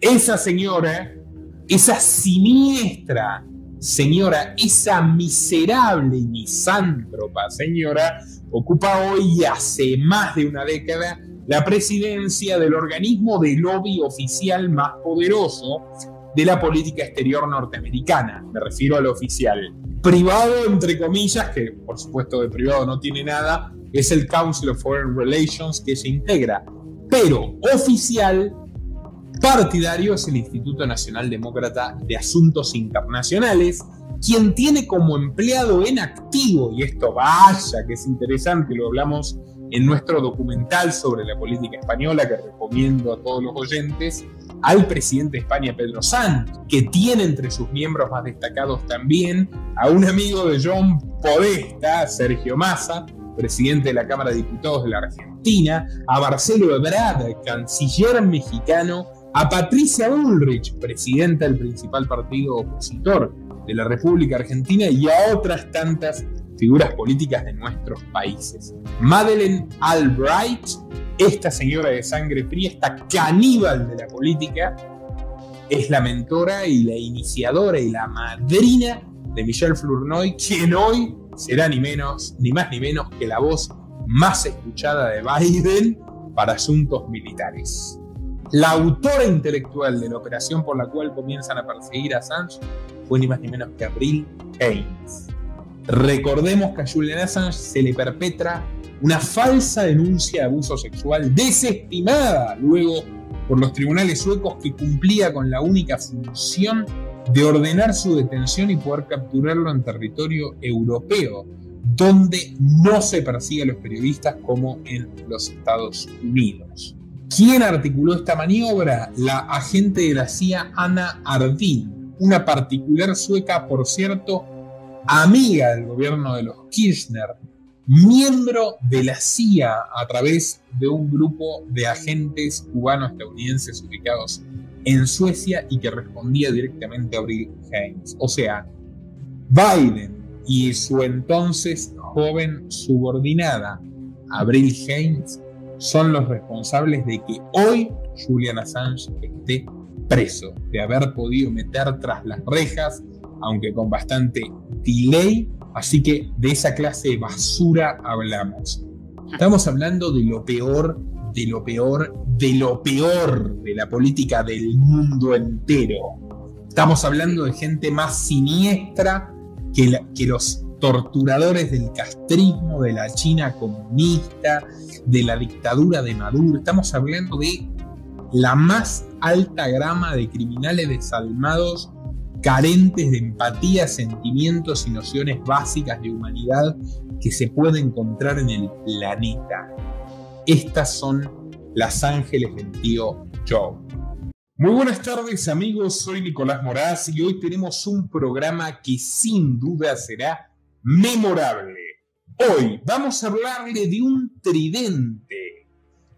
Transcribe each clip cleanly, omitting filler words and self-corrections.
Esa señora, esa siniestra señora, esa miserable y misántropa señora, ocupa hoy, hace más de una década, la presidencia del organismo de lobby oficial más poderoso de la política exterior norteamericana. Me refiero al oficial. Privado, entre comillas, que por supuesto de privado no tiene nada, es el Council of Foreign Relations, que se integra. Pero oficial, partidario, es el Instituto Nacional Demócrata de Asuntos Internacionales, quien tiene como empleado en activo, y esto vaya que es interesante, lo hablamos en nuestro documental sobre la política española, que recomiendo a todos los oyentes, al presidente de España, Pedro Sánchez, que tiene entre sus miembros más destacados también a un amigo de John Podesta, Sergio Massa, presidente de la Cámara de Diputados de la Argentina, a Marcelo Ebrard, canciller mexicano, a Patricia Bullrich, presidenta del principal partido opositor de la República Argentina, y a otras tantas figuras políticas de nuestros países. Madeleine Albright, esta señora de sangre fría, esta caníbal de la política, es la mentora y la iniciadora y la madrina de Michel Flournoy, quien hoy será ni más ni menos que la voz más escuchada de Biden para asuntos militares. La autora intelectual de la operación por la cual comienzan a perseguir a Assange fue ni más ni menos que Avril Haines. Recordemos que a Julian Assange se le perpetra una falsa denuncia de abuso sexual desestimada luego por los tribunales suecos, que cumplía con la única función de ordenar su detención y poder capturarlo en territorio europeo, donde no se persigue a los periodistas como en los Estados Unidos. ¿Quién articuló esta maniobra? La agente de la CIA Anna Ardin, una particular sueca, por cierto, amiga del gobierno de los Kirchner, miembro de la CIA a través de un grupo de agentes cubano-estadounidenses ubicados en Suecia y que respondía directamente a Avril Haines. O sea, Biden y su entonces joven subordinada, Avril Haines, son los responsables de que hoy Julian Assange esté preso, de haber podido meter tras las rejas, aunque con bastante delay. Así que de esa clase de basura hablamos. Estamos hablando de lo peor, de lo peor, de lo peor de la política del mundo entero. Estamos hablando de gente más siniestra que los torturadores del castrismo, de la China comunista, de la dictadura de Maduro. Estamos hablando de la más alta grama de criminales desalmados, carentes de empatía, sentimientos y nociones básicas de humanidad que se puede encontrar en el planeta. Estas son las ángeles del tío Joe. Muy buenas tardes, amigos, soy Nicolás Moraz y hoy tenemos un programa que sin duda será memorable. Hoy vamos a hablarle de un tridente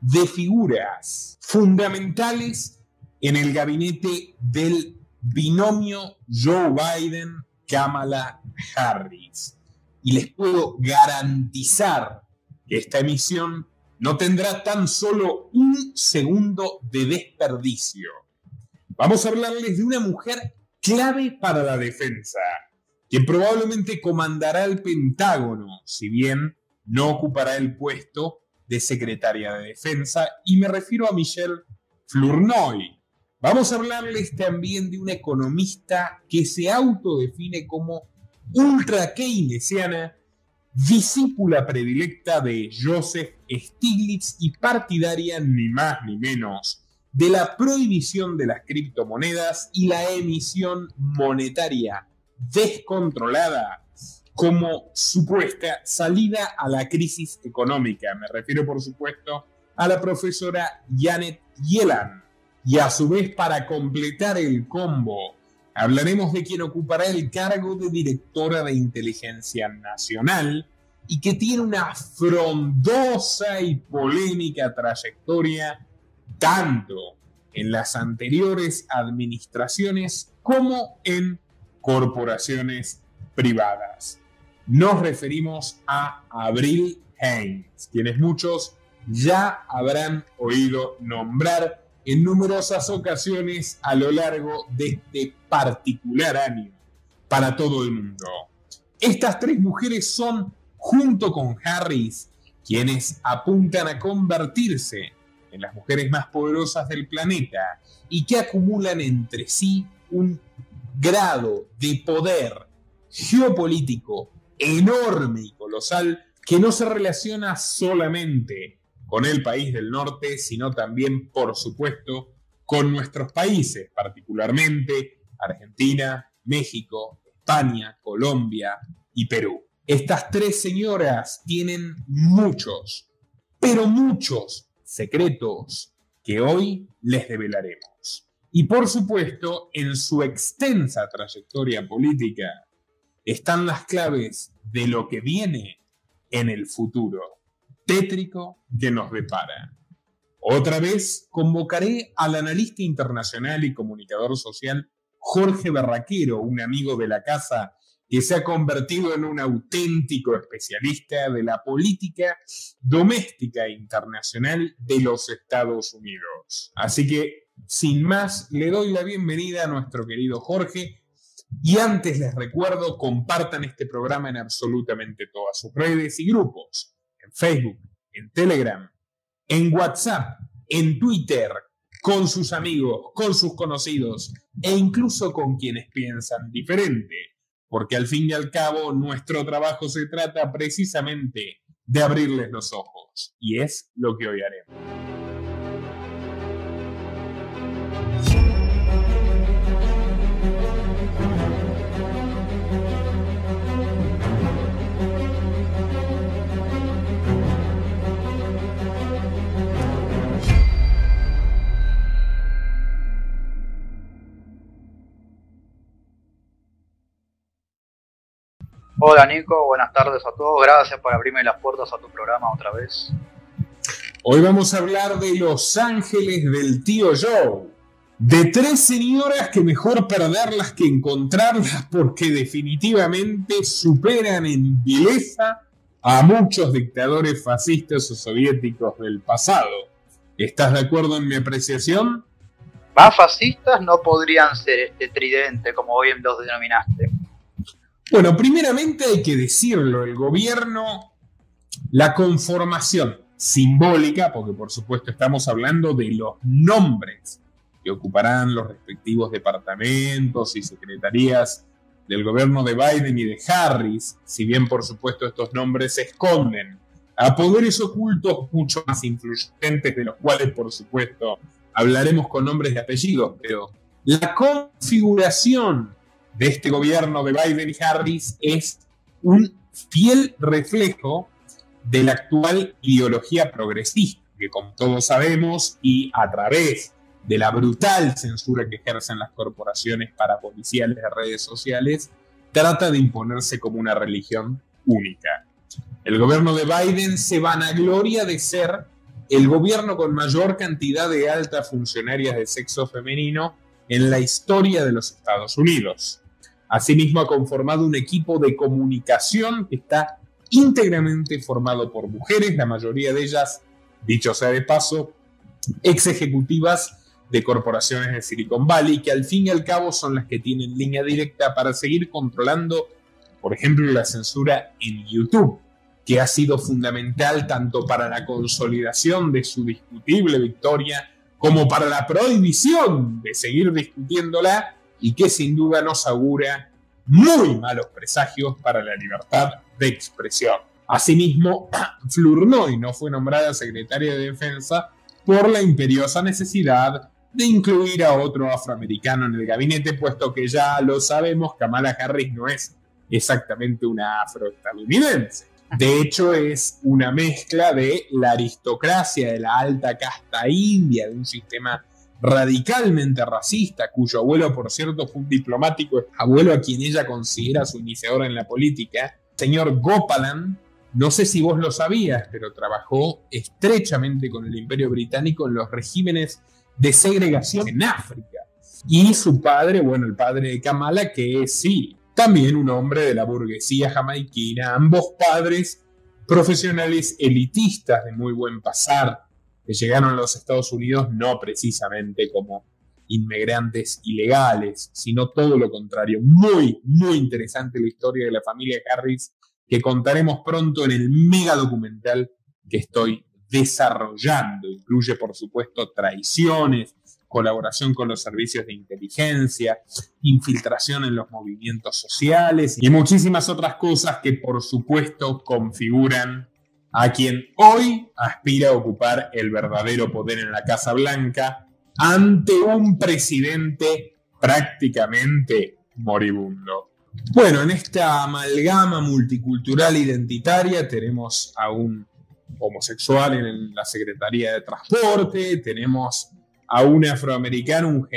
de figuras fundamentales en el gabinete del binomio Joe Biden-Kamala Harris. Y les puedo garantizar que esta emisión no tendrá tan solo un segundo de desperdicio. Vamos a hablarles de una mujer clave para la defensa, quien probablemente comandará el Pentágono, si bien no ocupará el puesto de secretaria de defensa, y me refiero a Michel Flournoy. Vamos a hablarles también de una economista que se autodefine como ultra keynesiana, discípula predilecta de Joseph Stiglitz y partidaria ni más ni menos de la prohibición de las criptomonedas y la emisión monetaria descontrolada como supuesta salida a la crisis económica. Me refiero, por supuesto, a la profesora Janet Yellen. Y a su vez, para completar el combo, hablaremos de quien ocupará el cargo de directora de Inteligencia Nacional y que tiene una frondosa y polémica trayectoria tanto en las anteriores administraciones como en corporaciones privadas. Nos referimos a Avril Haines, quienes muchos ya habrán oído nombrar en numerosas ocasiones a lo largo de este particular año para todo el mundo. Estas tres mujeres son, junto con Harris, quienes apuntan a convertirse en las mujeres más poderosas del planeta y que acumulan entre sí un grado de poder geopolítico enorme y colosal que no se relaciona solamente con el país del norte, sino también, por supuesto, con nuestros países, particularmente Argentina, México, España, Colombia y Perú. Estas tres señoras tienen muchos, pero muchos secretos que hoy les develaremos. Y por supuesto, en su extensa trayectoria política están las claves de lo que viene en el futuro tétrico que nos depara. Otra vez convocaré al analista internacional y comunicador social Jorge Barraquero, un amigo de la casa que se ha convertido en un auténtico especialista de la política doméstica e internacional de los Estados Unidos. Así que, sin más, le doy la bienvenida a nuestro querido Jorge. Y antes les recuerdo, compartan este programa en absolutamente todas sus redes y grupos. En Facebook, en Telegram, en WhatsApp, en Twitter, con sus amigos, con sus conocidos e incluso con quienes piensan diferente. Porque al fin y al cabo nuestro trabajo se trata precisamente de abrirles los ojos. Y es lo que hoy haremos. Hola Nico, buenas tardes a todos, gracias por abrirme las puertas a tu programa otra vez. Hoy vamos a hablar de Los Ángeles del Tío Joe, de tres señoras que mejor perderlas que encontrarlas porque definitivamente superan en vileza a muchos dictadores fascistas o soviéticos del pasado. ¿Estás de acuerdo en mi apreciación? Más fascistas no podrían ser este tridente, como bien los denominaste. Bueno, primeramente hay que decirlo, el gobierno, la conformación simbólica, porque por supuesto estamos hablando de los nombres que ocuparán los respectivos departamentos y secretarías del gobierno de Biden y de Harris, si bien por supuesto estos nombres se esconden a poderes ocultos mucho más influyentes, de los cuales por supuesto hablaremos con nombres y apellidos, pero la configuración de este gobierno de Biden y Harris es un fiel reflejo de la actual ideología progresista, que como todos sabemos, y a través de la brutal censura que ejercen las corporaciones parapoliciales de redes sociales, trata de imponerse como una religión única. El gobierno de Biden se vanagloria de ser el gobierno con mayor cantidad de altas funcionarias de sexo femenino en la historia de los Estados Unidos. Asimismo, ha conformado un equipo de comunicación que está íntegramente formado por mujeres, la mayoría de ellas, dicho sea de paso, ex ejecutivas de corporaciones de Silicon Valley, que al fin y al cabo son las que tienen línea directa para seguir controlando, por ejemplo, la censura en YouTube, que ha sido fundamental tanto para la consolidación de su discutible victoria como para la prohibición de seguir discutiéndola, y que sin duda nos augura muy malos presagios para la libertad de expresión. Asimismo, Flournoy no fue nombrada secretaria de Defensa por la imperiosa necesidad de incluir a otro afroamericano en el gabinete, puesto que ya lo sabemos, Kamala Harris no es exactamente una afroestadounidense. De hecho, es una mezcla de la aristocracia de la alta casta india, de un sistema radicalmente racista, cuyo abuelo, por cierto, fue un diplomático, abuelo a quien ella considera su iniciador en la política, señor Gopalan. No sé si vos lo sabías, pero trabajó estrechamente con el Imperio Británico en los regímenes de segregación en África. Y su padre, bueno, el padre de Kamala, que es, sí, también un hombre de la burguesía jamaiquina, ambos padres profesionales elitistas de muy buen pasar, que llegaron a los Estados Unidos no precisamente como inmigrantes ilegales, sino todo lo contrario. Muy, muy interesante la historia de la familia Harris, que contaremos pronto en el mega documental que estoy desarrollando. Incluye, por supuesto, traiciones, colaboración con los servicios de inteligencia, infiltración en los movimientos sociales y muchísimas otras cosas que, por supuesto, configuran a quien hoy aspira a ocupar el verdadero poder en la Casa Blanca ante un presidente prácticamente moribundo. Bueno, en esta amalgama multicultural identitaria tenemos a un homosexual en la Secretaría de Transporte, tenemos a un afroamericano, un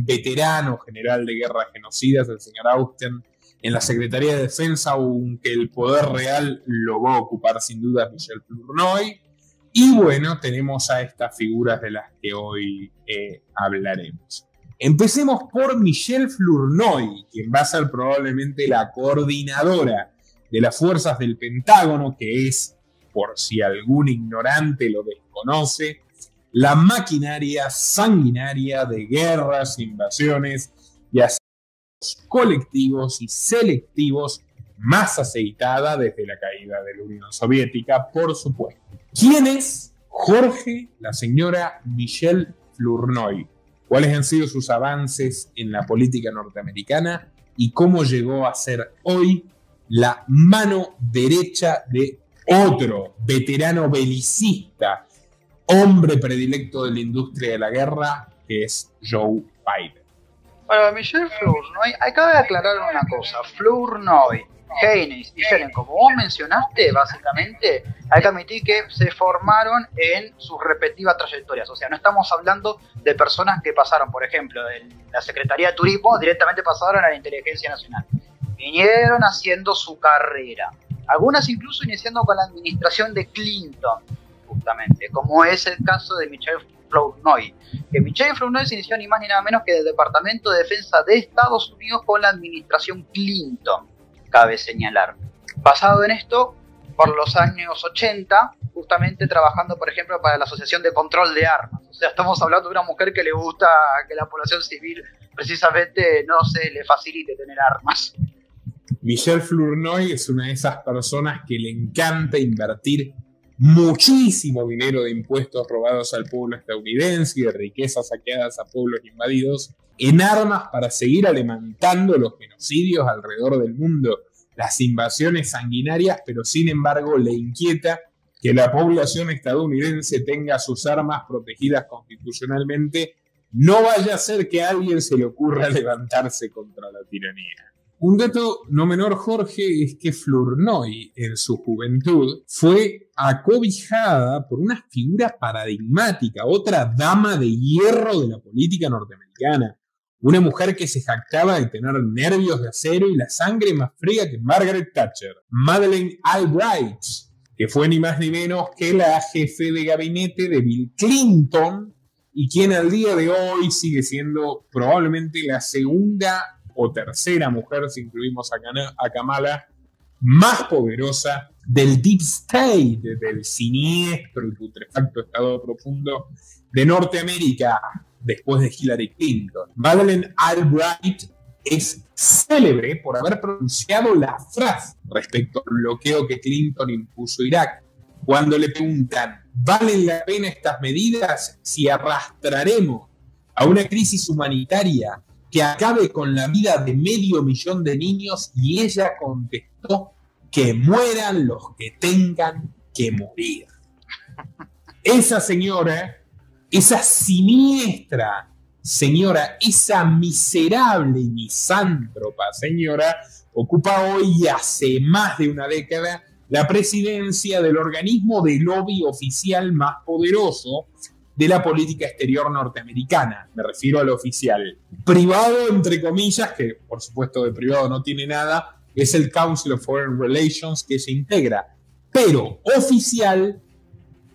veterano general de guerras genocidas, el señor Austin, en la Secretaría de Defensa, aunque el poder real lo va a ocupar sin duda Michel Flournoy. Y bueno, tenemos a estas figuras de las que hoy hablaremos. Empecemos por Michel Flournoy, quien va a ser probablemente la coordinadora de las fuerzas del Pentágono, que es, por si algún ignorante lo desconoce, la maquinaria sanguinaria de guerras, invasiones y asesinatos colectivos y selectivos más aceitada desde la caída de la Unión Soviética, por supuesto. ¿Quién es Jorge, la señora Michel Flournoy? ¿Cuáles han sido sus avances en la política norteamericana y cómo llegó a ser hoy la mano derecha de otro veterano belicista, hombre predilecto de la industria de la guerra, que es Joe Biden? Bueno, Michel Flournoy, acaba de aclarar una cosa. Flournoy, Haynes y Yellen, como vos mencionaste, básicamente, hay que admitir que se formaron en sus respectivas trayectorias. O sea, no estamos hablando de personas que pasaron, por ejemplo, de la Secretaría de Turismo, directamente pasaron a la Inteligencia Nacional. Vinieron haciendo su carrera. Algunas incluso iniciando con la administración de Clinton, justamente, como es el caso de Michel Flournoy. Que Michel Flournoy se inició ni más ni nada menos que del Departamento de Defensa de Estados Unidos con la administración Clinton, cabe señalar. Basado en esto, por los años 80, justamente trabajando, por ejemplo, para la Asociación de Control de Armas. O sea, estamos hablando de una mujer que le gusta que la población civil precisamente no se le facilite tener armas. Michel Flournoy es una de esas personas que le encanta invertir muchísimo dinero de impuestos robados al pueblo estadounidense y de riquezas saqueadas a pueblos invadidos en armas para seguir alimentando los genocidios alrededor del mundo, las invasiones sanguinarias, pero sin embargo le inquieta que la población estadounidense tenga sus armas protegidas constitucionalmente. No vaya a ser que a alguien se le ocurra levantarse contra la tiranía. Un dato no menor, Jorge, es que Flournoy en su juventud fue acobijada por una figura paradigmática, otra dama de hierro de la política norteamericana. Una mujer que se jactaba de tener nervios de acero y la sangre más fría que Margaret Thatcher. Madeleine Albright, que fue ni más ni menos que la jefe de gabinete de Bill Clinton y quien al día de hoy sigue siendo probablemente la segunda o tercera mujer, si incluimos a Kamala, más poderosa del Deep State, del siniestro y putrefacto Estado Profundo de Norteamérica después de Hillary Clinton. Madeleine Albright es célebre por haber pronunciado la frase respecto al bloqueo que Clinton impuso a Irak. Cuando le preguntan, ¿valen la pena estas medidas si arrastraremos a una crisis humanitaria que acabe con la vida de 500.000 de niños? Y ella contestó, que mueran los que tengan que morir. Esa señora, esa siniestra señora, esa miserable y misántropa señora, ocupa hoy, hace más de una década, la presidencia del organismo de lobby oficial más poderoso de la política exterior norteamericana. Me refiero al oficial privado, entre comillas, que por supuesto de privado no tiene nada, es el Council of Foreign Relations, que se integra, pero oficial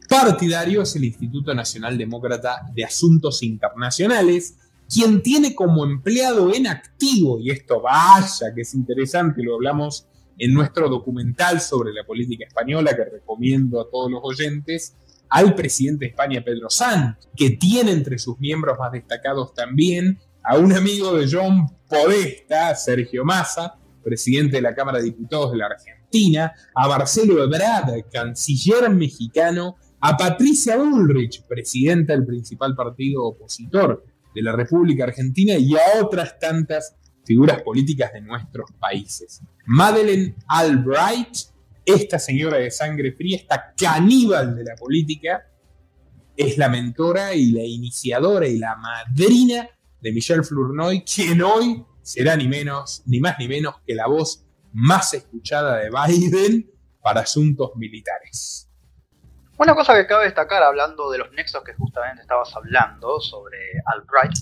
partidario es el Instituto Nacional Demócrata de Asuntos Internacionales, quien tiene como empleado en activo, y esto vaya que es interesante, lo hablamos en nuestro documental sobre la política española que recomiendo a todos los oyentes, al presidente de España, Pedro Sánchez, que tiene entre sus miembros más destacados también a un amigo de John Podesta, Sergio Massa, presidente de la Cámara de Diputados de la Argentina, a Marcelo Ebrard, canciller mexicano, a Patricia Bullrich, presidenta del principal partido opositor de la República Argentina, y a otras tantas figuras políticas de nuestros países. Madeleine Albright, esta señora de sangre fría, esta caníbal de la política, es la mentora y la iniciadora y la madrina de Michel Flournoy, quien hoy será ni más ni menos que la voz más escuchada de Biden para asuntos militares. Una cosa que cabe destacar, hablando de los nexos que justamente estabas hablando sobre Albright,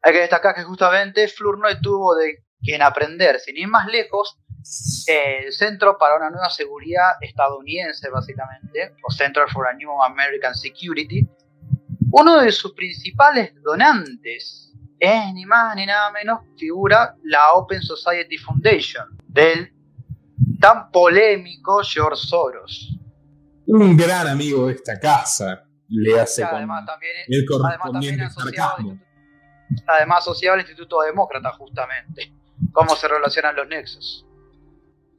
hay que destacar que justamente Flournoy tuvo de quien aprender, sin ir más lejos, el Centro para una Nueva Seguridad Estadounidense, básicamente, o Center for a New American Security. Uno de sus principales donantes es ni más ni nada menos figura la Open Society Foundation del tan polémico George Soros. Un gran amigo de esta casa, le hace con el correspondiente sarcasmo. Además asociado al Instituto Demócrata, justamente. ¿Cómo se relacionan los nexos?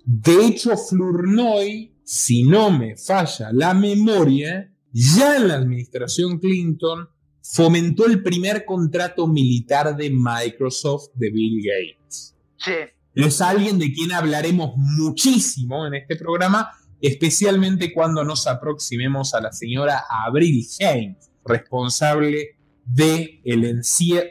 De hecho, Flournoy, si no me falla la memoria, ya en la administración Clinton fomentó el primer contrato militar de Microsoft de Bill Gates. Sí. Es alguien de quien hablaremos muchísimo en este programa, especialmente cuando nos aproximemos a la señora Avril Haines, responsable de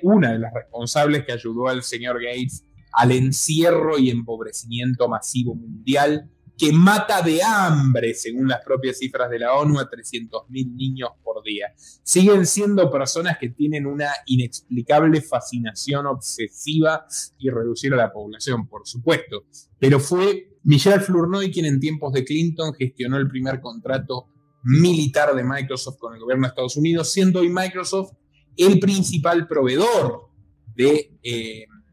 una de las responsables que ayudó al señor Gates al encierro y empobrecimiento masivo mundial que mata de hambre, según las propias cifras de la ONU, a 300.000 niños por día. Siguen siendo personas que tienen una inexplicable fascinación obsesiva y reducir a la población, por supuesto. Pero fue Michel Flournoy quien en tiempos de Clinton gestionó el primer contrato militar de Microsoft con el gobierno de Estados Unidos, siendo hoy Microsoft el principal proveedor de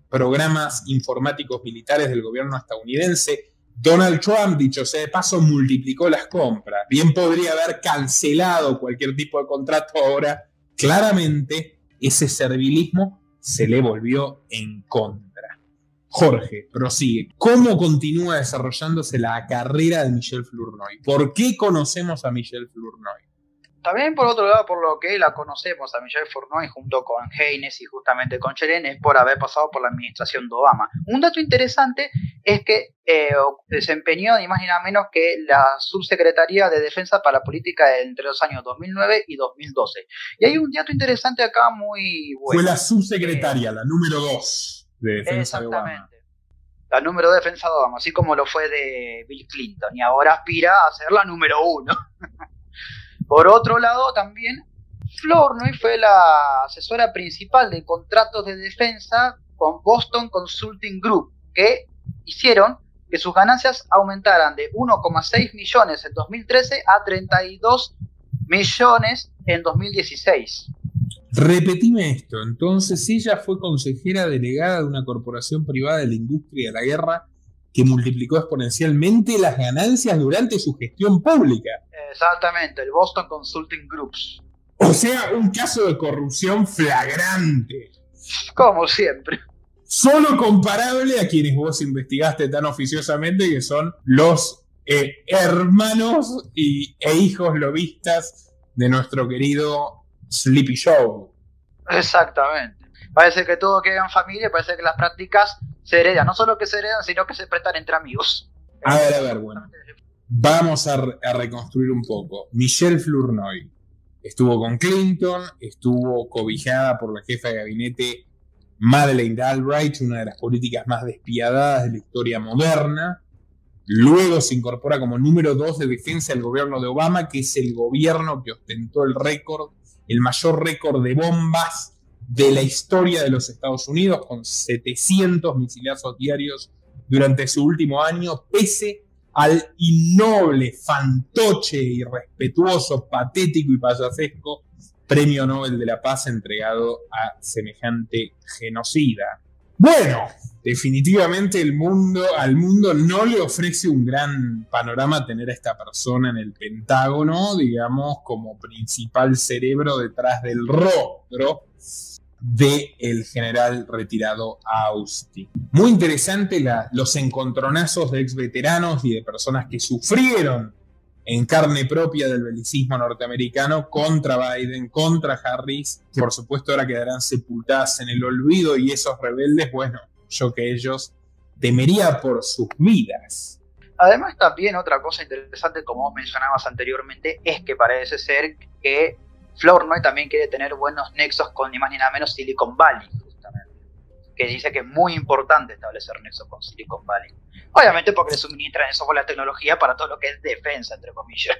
programas informáticos militares del gobierno estadounidense. Donald Trump, dicho sea de paso, multiplicó las compras. Bien podría haber cancelado cualquier tipo de contrato ahora. Claramente, ese servilismo se le volvió en contra. Jorge, prosigue. ¿Cómo continúa desarrollándose la carrera de Michel Flournoy? ¿Por qué conocemos a Michel Flournoy? También, por otro lado, por lo que la conocemos a Michel Flournoy junto con Haines y justamente con Chelen, es por haber pasado por la administración de Obama. Un dato interesante es que desempeñó ni más ni nada menos que la subsecretaría de Defensa para la Política entre los años 2009 y 2012. Y hay un dato interesante acá muy bueno. Fue la subsecretaria, la número 2 de Defensa de Obama. Exactamente. La número 2 de Defensa de Obama, así como lo fue de Bill Clinton. Y ahora aspira a ser la número 1. Por otro lado, también, Flournoy fue la asesora principal de contratos de defensa con Boston Consulting Group, que hicieron que sus ganancias aumentaran de 1,6 millones en 2013 a 32 millones en 2016. Repetime esto, entonces ella fue consejera delegada de una corporación privada de la industria de la guerra que multiplicó exponencialmente las ganancias durante su gestión pública. Exactamente, el Boston Consulting Groups. O sea, un caso de corrupción flagrante. Como siempre. Solo comparable a quienes vos investigaste tan oficiosamente, que son los hermanos e hijos lobistas de nuestro querido Sleepy Joe. Exactamente. Parece que todo queda en familia, parece que las prácticas se heredan. No solo que se heredan, sino que se prestan entre amigos. A ver, bueno. Vamos a reconstruir un poco. Michel Flournoy estuvo con Clinton, estuvo cobijada por la jefa de gabinete Madeleine Albright, una de las políticas más despiadadas de la historia moderna. Luego se incorpora como número 2 de defensa del gobierno de Obama, que es el gobierno que ostentó el mayor récord de bombas de la historia de los Estados Unidos, con 700 misilazos diarios durante su último año, pese al innoble, fantoche, irrespetuoso, patético y payasesco Premio Nobel de la Paz entregado a semejante genocida. Bueno, definitivamente al mundo no le ofrece un gran panorama tener a esta persona en el Pentágono, digamos, como principal cerebro detrás del rostro del general retirado Austin. Muy interesante los encontronazos de ex veteranos y de personas que sufrieron en carne propia del belicismo norteamericano contra Biden, contra Harris, que por supuesto ahora quedarán sepultadas en el olvido, y esos rebeldes, bueno, yo que ellos temería por sus vidas. Además, también otra cosa interesante, como vos mencionabas anteriormente, es que parece ser que Flournoy también quiere tener buenos nexos con ni más ni nada menos Silicon Valley, justamente. Que dice que es muy importante establecer nexos con Silicon Valley. Obviamente porque le suministran eso con la tecnología para todo lo que es defensa, entre comillas.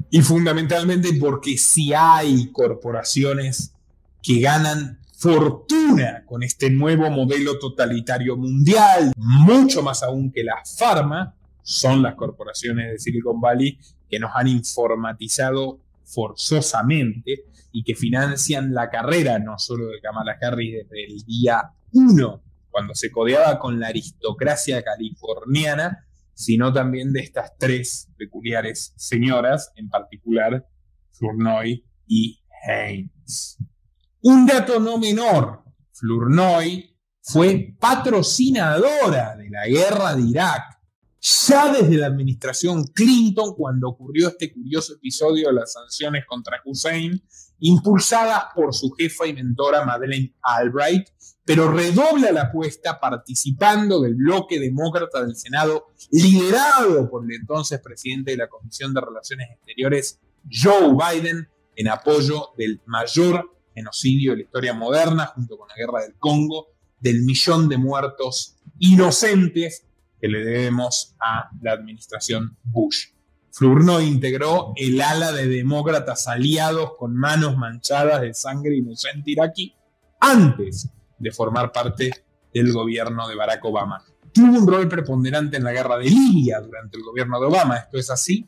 Y fundamentalmente porque si hay corporaciones que ganan fortuna con este nuevo modelo totalitario mundial, mucho más aún que la farma, son las corporaciones de Silicon Valley que nos han informatizado forzosamente y que financian la carrera no solo de Kamala Harris desde el día 1, cuando se codeaba con la aristocracia californiana, sino también de estas tres peculiares señoras, en particular Flournoy y Haynes. Un dato no menor: Flournoy fue patrocinadora de la guerra de Irak ya desde la administración Clinton, cuando ocurrió este curioso episodio de las sanciones contra Hussein, impulsadas por su jefa y mentora Madeleine Albright, pero redobla la apuesta participando del bloque demócrata del Senado, liderado por el entonces presidente de la Comisión de Relaciones Exteriores, Joe Biden, en apoyo del mayor genocidio de la historia moderna, junto con la guerra del Congo, del 1.000.000 de muertos inocentes que le debemos a la administración Bush. Flournoy integró el ala de demócratas aliados con manos manchadas de sangre inocente iraquí antes de formar parte del gobierno de Barack Obama. Tuvo un rol preponderante en la guerra de Libia durante el gobierno de Obama. ¿Esto es así?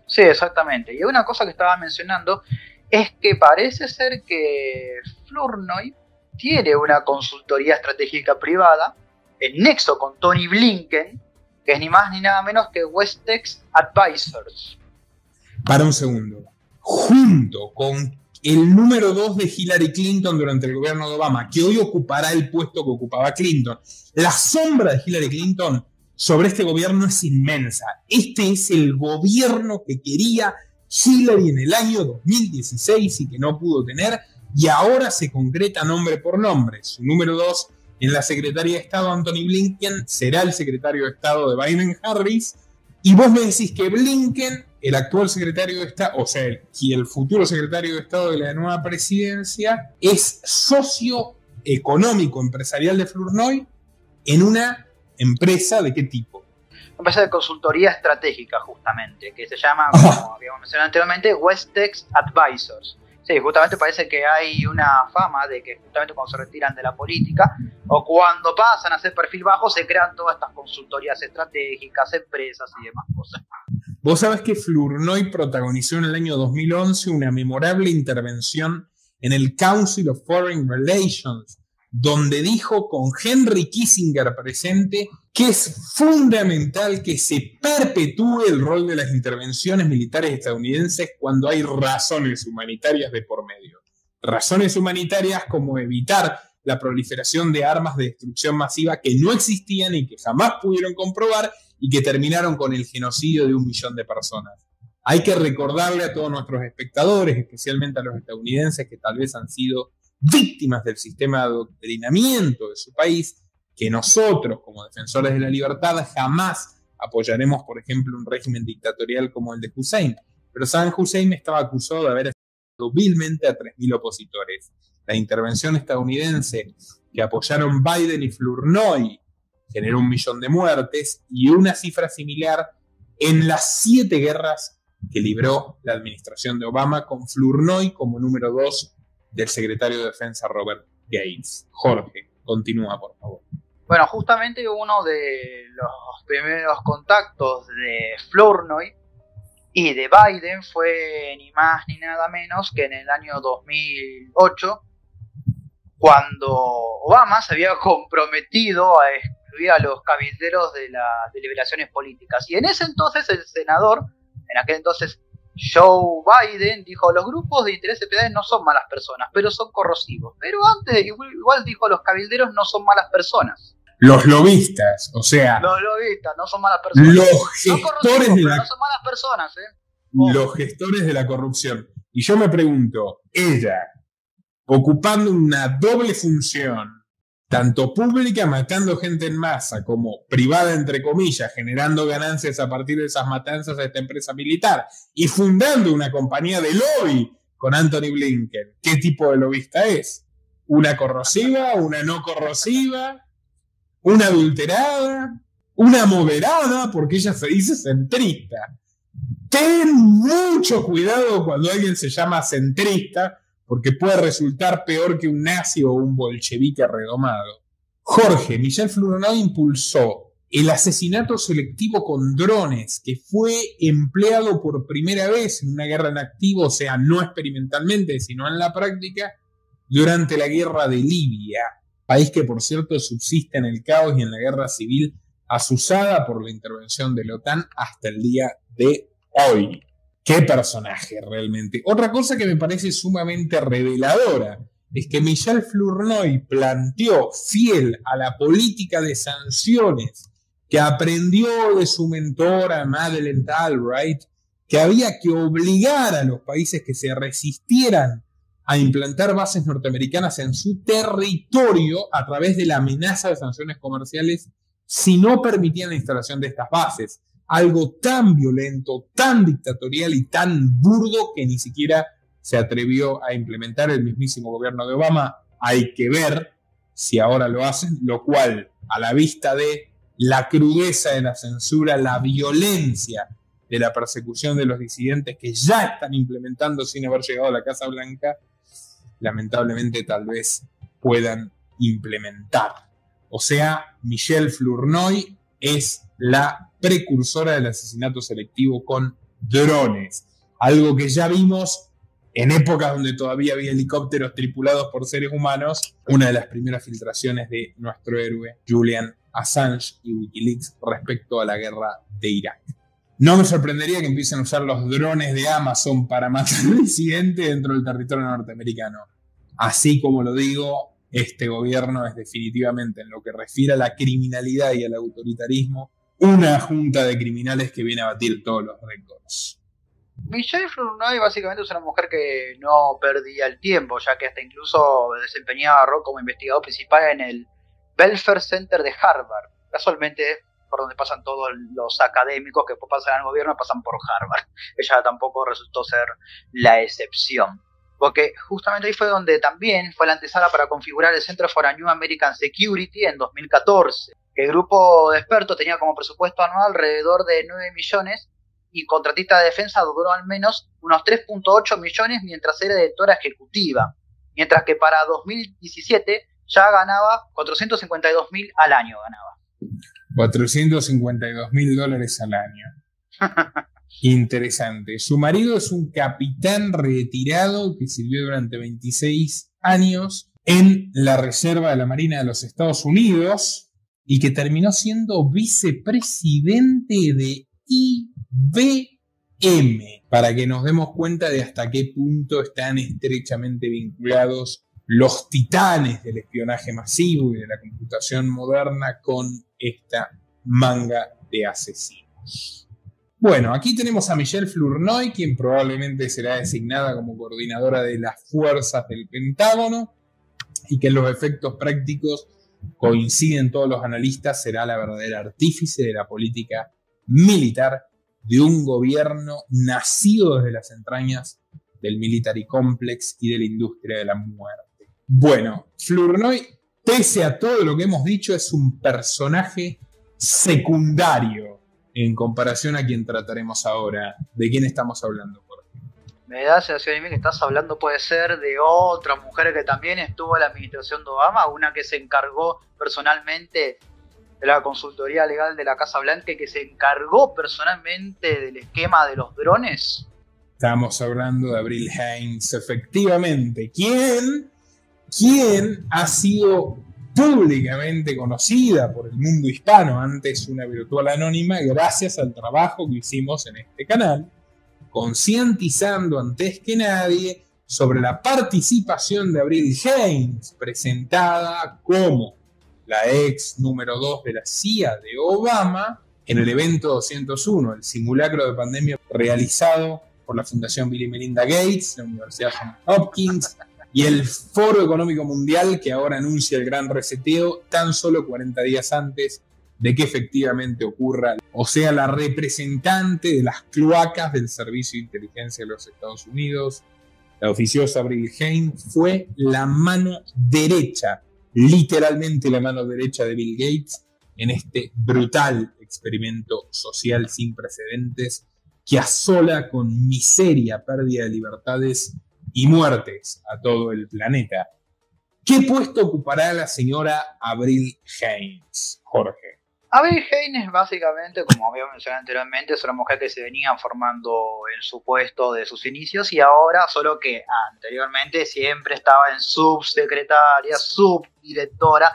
Sí, exactamente. Y una cosa que estaba mencionando es que parece ser que Flournoy tiene una consultoría estratégica privada en nexo con Tony Blinken, que es ni más ni nada menos que Westex Advisors. Para un segundo. Junto con el número 2 de Hillary Clinton durante el gobierno de Obama, que hoy ocupará el puesto que ocupaba Clinton, la sombra de Hillary Clinton sobre este gobierno es inmensa. Este es el gobierno que quería Hillary en el año 2016 y que no pudo tener, y ahora se concreta nombre por nombre. Su número 2 en la Secretaría de Estado, Anthony Blinken, será el secretario de Estado de Biden-Harris, y vos me decís que Blinken, el actual secretario de Estado, o sea, y el futuro secretario de Estado de la nueva presidencia, es socio económico empresarial de Flournoy en una empresa ¿de qué tipo? Empresa de consultoría estratégica, justamente, que se llama, como habíamos mencionado anteriormente, Westex Advisors. Sí, justamente parece que hay una fama de que justamente cuando se retiran de la política o cuando pasan a hacer perfil bajo se crean todas estas consultorías estratégicas, empresas y demás cosas. Vos sabés que Flournoy protagonizó en el año 2011 una memorable intervención en el Council of Foreign Relations, donde dijo con Henry Kissinger presente que es fundamental que se perpetúe el rol de las intervenciones militares estadounidenses cuando hay razones humanitarias de por medio. Razones humanitarias como evitar la proliferación de armas de destrucción masiva que no existían y que jamás pudieron comprobar y que terminaron con el genocidio de 1.000.000 de personas. Hay que recordarle a todos nuestros espectadores, especialmente a los estadounidenses que tal vez han sido víctimas del sistema de adoctrinamiento de su país, que nosotros, como defensores de la libertad, jamás apoyaremos, por ejemplo, un régimen dictatorial como el de Hussein. Pero Saddam Hussein estaba acusado de haber asesinado vilmente a 3.000 opositores. La intervención estadounidense que apoyaron Biden y Flournoy generó 1.000.000 de muertes y una cifra similar en las 7 guerras que libró la administración de Obama, con Flournoy como número 2 del secretario de Defensa Robert Gates. Jorge, continúa, por favor. Bueno, justamente uno de los primeros contactos de Flournoy y de Biden fue ni más ni nada menos que en el año 2008, cuando Obama se había comprometido a excluir a los cabilderos de las deliberaciones políticas. Y en ese entonces el senador, en aquel entonces Joe Biden, dijo: los grupos de interés especiales no son malas personas, pero son corrosivos. Pero antes igual dijo: los cabilderos no son malas personas. Los lobistas, o sea... Los lobistas no son malas personas. Los gestores no son malas personas, Los gestores de la corrupción. Y yo me pregunto, ella, ocupando una doble función, tanto pública, matando gente en masa, como privada, entre comillas, generando ganancias a partir de esas matanzas a esta empresa militar, y fundando una compañía de lobby con Anthony Blinken, ¿qué tipo de lobista es? ¿Una corrosiva? ¿Una no corrosiva? ¿Una adulterada? ¿Una moderada? Porque ella se dice centrista. Ten mucho cuidado cuando alguien se llama centrista, porque puede resultar peor que un nazi o un bolchevique redomado. Jorge, Michel Flournoy impulsó el asesinato selectivo con drones, que fue empleado por primera vez en una guerra en activo, o sea, no experimentalmente, sino en la práctica, durante la guerra de Libia, país que, por cierto, subsiste en el caos y en la guerra civil azuzada por la intervención de la OTAN hasta el día de hoy. ¡Qué personaje realmente! Otra cosa que me parece sumamente reveladora es que Michel Flournoy planteó, fiel a la política de sanciones que aprendió de su mentora Madeleine Albright, que había que obligar a los países que se resistieran a implantar bases norteamericanas en su territorio a través de la amenaza de sanciones comerciales si no permitían la instalación de estas bases. Algo tan violento, tan dictatorial y tan burdo que ni siquiera se atrevió a implementar el mismísimo gobierno de Obama. Hay que ver si ahora lo hacen, lo cual, a la vista de la crudeza de la censura, la violencia de la persecución de los disidentes que ya están implementando sin haber llegado a la Casa Blanca, lamentablemente tal vez puedan implementar. O sea, Michel Flournoy es la precursora del asesinato selectivo con drones. Algo que ya vimos en épocas donde todavía había helicópteros tripulados por seres humanos. Una de las primeras filtraciones de nuestro héroe Julian Assange y Wikileaks respecto a la guerra de Irak. No me sorprendería que empiecen a usar los drones de Amazon para matar disidentes dentro del territorio norteamericano. Así como lo digo, este gobierno es definitivamente, en lo que refiere a la criminalidad y al autoritarismo, una junta de criminales que viene a batir todos los récords. Michelle Flournoy básicamente es una mujer que no perdía el tiempo, ya que hasta incluso desempeñaba rol como investigador principal en el Belfer Center de Harvard. Casualmente, por donde pasan todos los académicos que pasan al gobierno, pasan por Harvard. Ella tampoco resultó ser la excepción, porque justamente ahí fue donde también fue la antesala para configurar el Center for a New American Security en 2014. El grupo de expertos tenía como presupuesto anual alrededor de 9 millones y contratista de defensa duró al menos unos 3.8 millones mientras era directora ejecutiva, mientras que para 2017 ya ganaba $452,000 al año. $452,000 al año. Interesante. Su marido es un capitán retirado que sirvió durante 26 años en la Reserva de la Marina de los Estados Unidos y que terminó siendo vicepresidente de IBM, para que nos demos cuenta de hasta qué punto están estrechamente vinculados los titanes del espionaje masivo y de la computación moderna con esta manga de asesinos. Bueno, aquí tenemos a Michel Flournoy, quien probablemente será designada como coordinadora de las fuerzas del Pentágono y que en los efectos prácticos, coinciden todos los analistas, será la verdadera artífice de la política militar de un gobierno nacido desde las entrañas del military complex y de la industria de la muerte. Bueno, Flournoy, pese a todo lo que hemos dicho, es un personaje secundario en comparación a quien trataremos ahora. ¿De quién estamos hablando, Jorge? Me da la sensación a mí que estás hablando, puede ser, de otra mujer que también estuvo en la administración de Obama, una que se encargó personalmente de la consultoría legal de la Casa Blanca y que se encargó personalmente del esquema de los drones. Estamos hablando de Avril Haines, efectivamente. ¿Quién ha sido públicamente conocida por el mundo hispano, antes una virtual anónima, gracias al trabajo que hicimos en este canal, concientizando antes que nadie sobre la participación de Avril Haines, presentada como la ex número 2 de la CIA de Obama, en el evento 201, el simulacro de pandemia realizado por la Fundación Bill y Melinda Gates, la Universidad Johns Hopkins y el Foro Económico Mundial, que ahora anuncia el gran reseteo tan solo 40 días antes de que efectivamente ocurra. O sea, la representante de las cloacas del Servicio de Inteligencia de los Estados Unidos, la oficiosa Avril Haines, fue la mano derecha, literalmente la mano derecha de Bill Gates, en este brutal experimento social sin precedentes que asola con miseria, pérdida de libertades y muertes a todo el planeta. ¿Qué puesto ocupará la señora Avril Haines, Jorge? Avril Haines, básicamente, como había mencionado anteriormente, es una mujer que se venía formando en su puesto de sus inicios y ahora, solo que anteriormente siempre estaba en subsecretaria, subdirectora,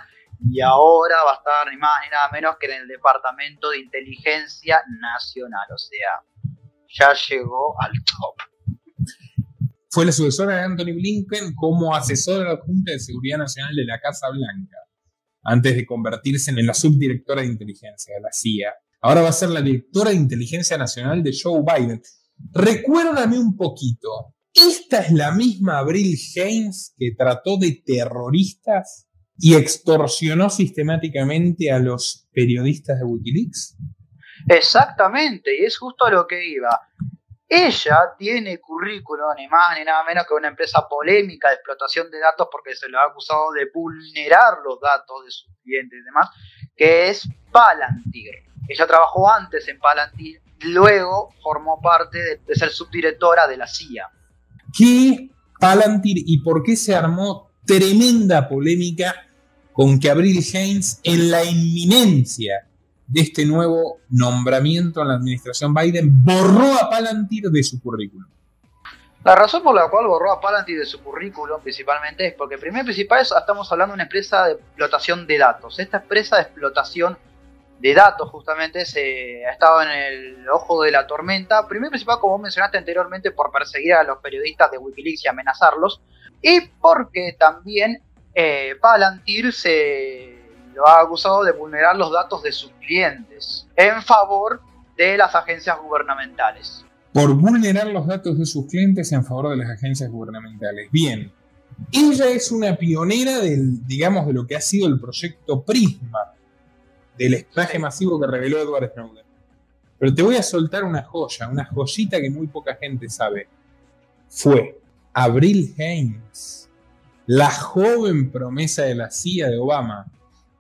y ahora va a estar ni más ni nada menos que en el Departamento de Inteligencia Nacional. O sea, ya llegó al top. Fue la sucesora de Anthony Blinken como asesora adjunta de Seguridad Nacional de la Casa Blanca, antes de convertirse en la subdirectora de inteligencia de la CIA. Ahora va a ser la directora de inteligencia nacional de Joe Biden. Recuérdame un poquito, ¿esta es la misma Avril Haines que trató de terroristas y extorsionó sistemáticamente a los periodistas de Wikileaks? Exactamente, y es justo a lo que iba. Ella tiene currículum, ni más ni nada menos que una empresa polémica de explotación de datos porque se lo ha acusado de vulnerar los datos de sus clientes y demás, que es Palantir. Ella trabajó antes en Palantir, luego formó parte de ser subdirectora de la CIA. ¿Qué es Palantir y por qué se armó tremenda polémica con que Avril Haines, en la inminencia de este nuevo nombramiento en la administración Biden, borró a Palantir de su currículum? La razón por la cual borró a Palantir de su currículum principalmente es porque, primero y principal, estamos hablando de una empresa de explotación de datos. Esta empresa de explotación de datos justamente ha estado en el ojo de la tormenta, primero y principal, como mencionaste anteriormente, por perseguir a los periodistas de Wikileaks y amenazarlos, y porque también Palantir se lo ha acusado de vulnerar los datos de sus clientes en favor de las agencias gubernamentales. Por vulnerar los datos de sus clientes en favor de las agencias gubernamentales. Bien, ella es una pionera de lo que ha sido el proyecto Prisma, del espionaje masivo que reveló Edward Snowden. Pero te voy a soltar una joya, una joyita que muy poca gente sabe. Fue Avril Haines, la joven promesa de la CIA de Obama,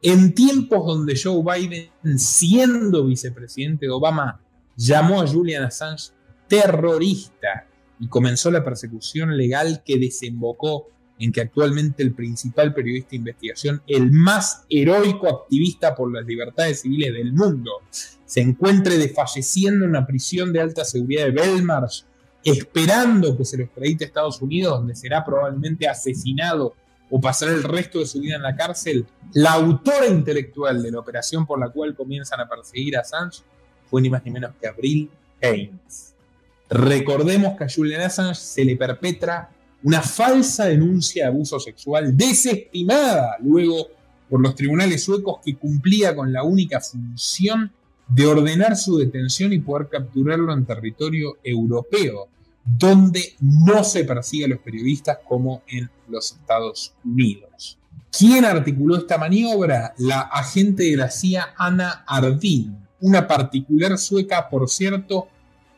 en tiempos donde Joe Biden, siendo vicepresidente de Obama, llamó a Julian Assange terrorista y comenzó la persecución legal que desembocó en que actualmente el principal periodista de investigación, el más heroico activista por las libertades civiles del mundo, se encuentre desfalleciendo en una prisión de alta seguridad de Belmarsh, esperando que se lo extradite a Estados Unidos, donde será probablemente asesinado o pasará el resto de su vida en la cárcel. La autora intelectual de la operación por la cual comienzan a perseguir a Assange fue ni más ni menos que Avril Haines. Recordemos que a Julian Assange se le perpetra una falsa denuncia de abuso sexual desestimada luego por los tribunales suecos, que cumplía con la única función de ordenar su detención y poder capturarlo en territorio europeo, donde no se persigue a los periodistas como en los Estados Unidos. ¿Quién articuló esta maniobra? La agente de la CIA Anna Ardin, una particular sueca, por cierto,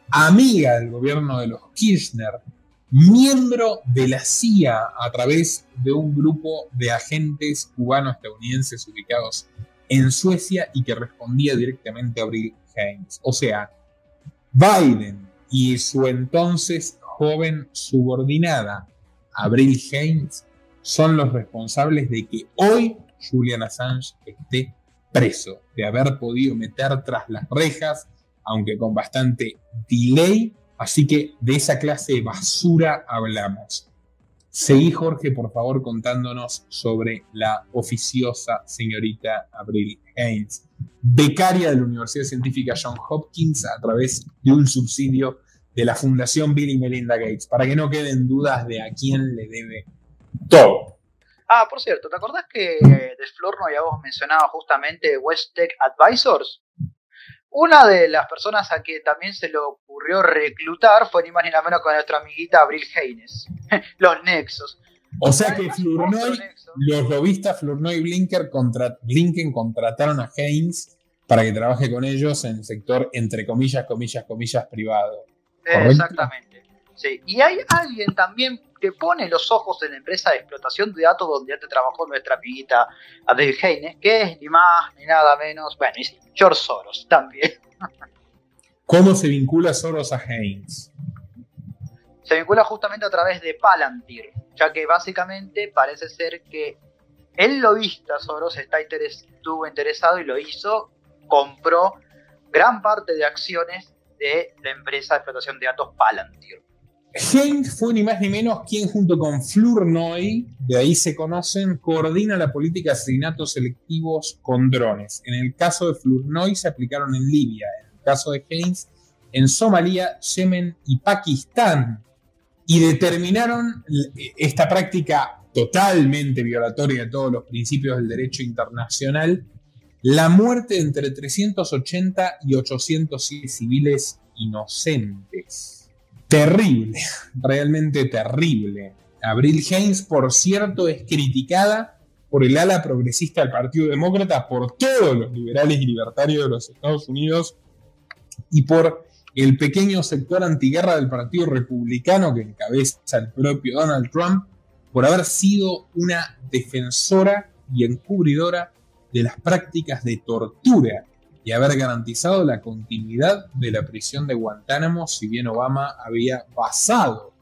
amiga del gobierno de los Kirchner, miembro de la CIA a través de un grupo de agentes cubano-estadounidenses ubicados en Suecia y que respondía directamente a Avril Haines. O sea, Biden y su entonces joven subordinada, Avril Haines, son los responsables de que hoy Julian Assange esté preso, de haber podido meter tras las rejas, aunque con bastante delay. Así que de esa clase de basura hablamos. Seguí, Jorge, por favor, contándonos sobre la oficiosa señorita Avril Haines, becaria de la Universidad Científica Johns Hopkins a través de un subsidio de la Fundación Bill y Melinda Gates, para que no queden dudas de a quién le debe todo. Ah, por cierto, ¿te acordás que de Florno ya vos mencionabas justamente West Tech Advisors? Una de las personas a que también se le ocurrió reclutar fue ni más ni nada menos que nuestra amiguita Avril Haines. Los nexos. O sea que Flournoy, los lobistas Flournoy y Blinken contrataron a Haines para que trabaje con ellos en el sector, entre comillas, privado. ¿Correcto? Exactamente. Sí. Y hay alguien también que pone los ojos en la empresa de explotación de datos donde antes trabajó nuestra amiguita Avril Haines, que es ni más ni nada menos, bueno, y sí, George Soros también. ¿Cómo se vincula Soros a Haines? Se vincula justamente a través de Palantir, ya que básicamente parece ser que el lobista Soros estuvo interesado y lo hizo, compró gran parte de acciones de la empresa de explotación de datos Palantir. Haines fue ni más ni menos quien, junto con Flournoy, de ahí se conocen, coordina la política de asesinatos selectivos con drones. En el caso de Flournoy se aplicaron en Libia, en el caso de Haines en Somalia, Yemen y Pakistán, y determinaron esta práctica totalmente violatoria de todos los principios del derecho internacional, la muerte de entre 380 y 800 civiles inocentes. Terrible, realmente terrible. Avril Haines, por cierto, es criticada por el ala progresista del Partido Demócrata, por todos los liberales y libertarios de los Estados Unidos y por el pequeño sector antiguerra del Partido Republicano que encabeza el propio Donald Trump, por haber sido una defensora y encubridora de las prácticas de tortura y haber garantizado la continuidad de la prisión de Guantánamo, si bien Obama había basado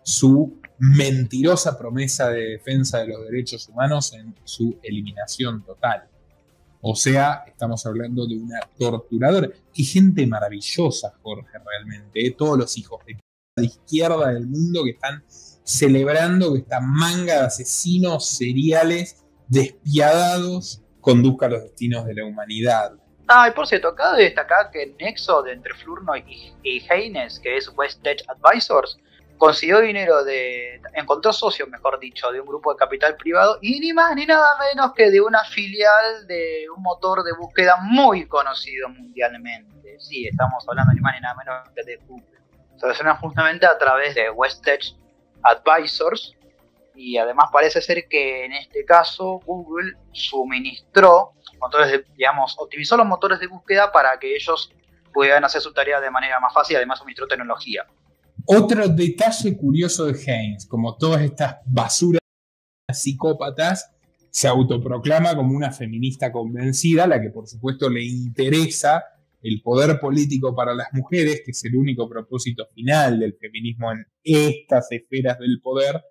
su mentirosa promesa de defensa de los derechos humanos en su eliminación total. O sea, estamos hablando de una torturadora. Qué gente maravillosa, Jorge, realmente. Todos los hijos de la izquierda del mundo que están celebrando que esta manga de asesinos seriales despiadados conduzca a los destinos de la humanidad. Ah, y por cierto, cabe destacar que el nexo de entre Flournoy y Haines, que es West Tech Advisors, consiguió dinero encontró socios, mejor dicho, de un grupo de capital privado y ni más ni nada menos que de una filial de un motor de búsqueda muy conocido mundialmente. Sí, estamos hablando ni más ni nada menos que de Google. Se relaciona justamente a través de West Tech Advisors y además parece ser que en este caso Google suministró motores optimizó los motores de búsqueda para que ellos pudieran hacer su tarea de manera más fácil, además suministró tecnología. Otro detalle curioso de Haines, como todas estas basuras psicópatas, se autoproclama como una feminista convencida, a la que por supuesto le interesa el poder político para las mujeres, que es el único propósito final del feminismo en estas esferas del poder,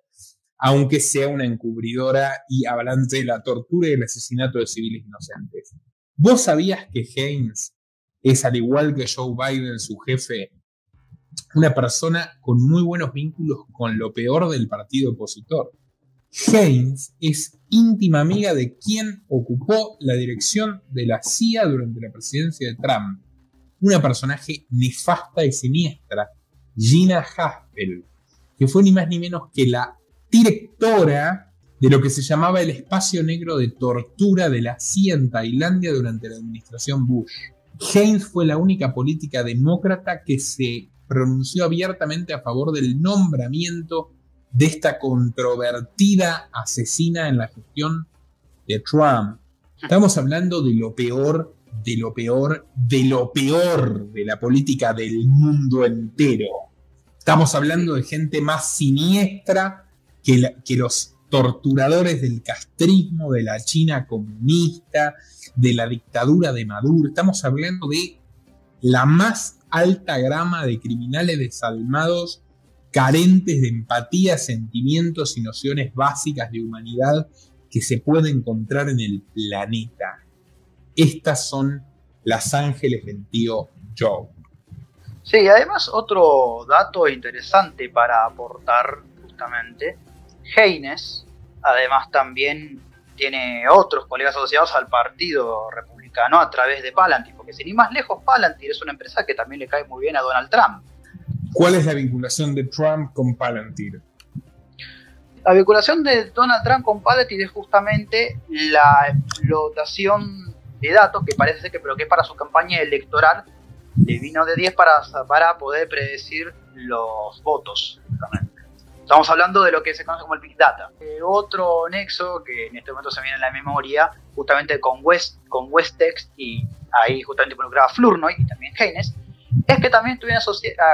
aunque sea una encubridora y hablante de la tortura y el asesinato de civiles inocentes. ¿Vos sabías que Haines es, al igual que Joe Biden, su jefe, una persona con muy buenos vínculos con lo peor del partido opositor? Haines es íntima amiga de quien ocupó la dirección de la CIA durante la presidencia de Trump. Una personaje nefasta y siniestra, Gina Haspel, que fue ni más ni menos que la directora de lo que se llamaba el espacio negro de tortura de la CIA en Tailandia durante la administración Bush. Haines fue la única política demócrata que se pronunció abiertamente a favor del nombramiento de esta controvertida asesina en la gestión de Trump. Estamos hablando de lo peor, de lo peor, de lo peor de la política del mundo entero. Estamos hablando de gente más siniestra que los torturadores del castrismo, de la China comunista, de la dictadura de Maduro. Estamos hablando de la más alta grama de criminales desalmados, carentes de empatía, sentimientos y nociones básicas de humanidad que se puede encontrar en el planeta. Estas son las ángeles del tío Joe. Sí, además otro dato interesante para aportar justamente Haynes, además, también tiene otros colegas asociados al Partido Republicano a través de Palantir, porque sin ir más lejos, Palantir es una empresa que también le cae muy bien a Donald Trump. ¿Cuál es la vinculación de Trump con Palantir? La vinculación de Donald Trump con Palantir es justamente la explotación de datos que parece que, pero que para su campaña electoral le vino de 10 para poder predecir los votos, justamente. Estamos hablando de lo que se conoce como el Big Data. Otro nexo que en este momento se viene en la memoria, justamente con Westex, y ahí justamente involucraba Flournoy y también Haynes, es que también estuvieron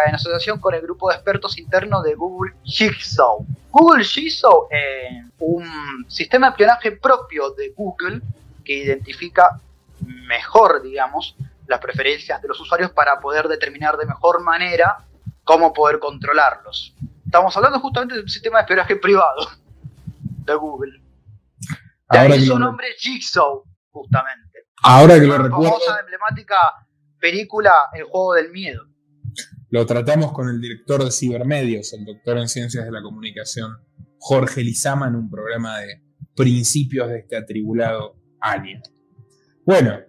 en asociación con el grupo de expertos internos de Google Jigsaw. Google Jigsaw es un sistema de espionaje propio de Google que identifica mejor, digamos, las preferencias de los usuarios para poder determinar de mejor manera cómo poder controlarlos. Estamos hablando justamente de un sistema de espionaje privado de Google. De ahí su nombre Jigsaw, justamente. Ahora que lo recuerdo, famosa, emblemática película El juego del miedo. Lo tratamos con el director de Cibermedios, el doctor en Ciencias de la Comunicación, Jorge Lizama, en un programa de principios de este atribulado año. Bueno,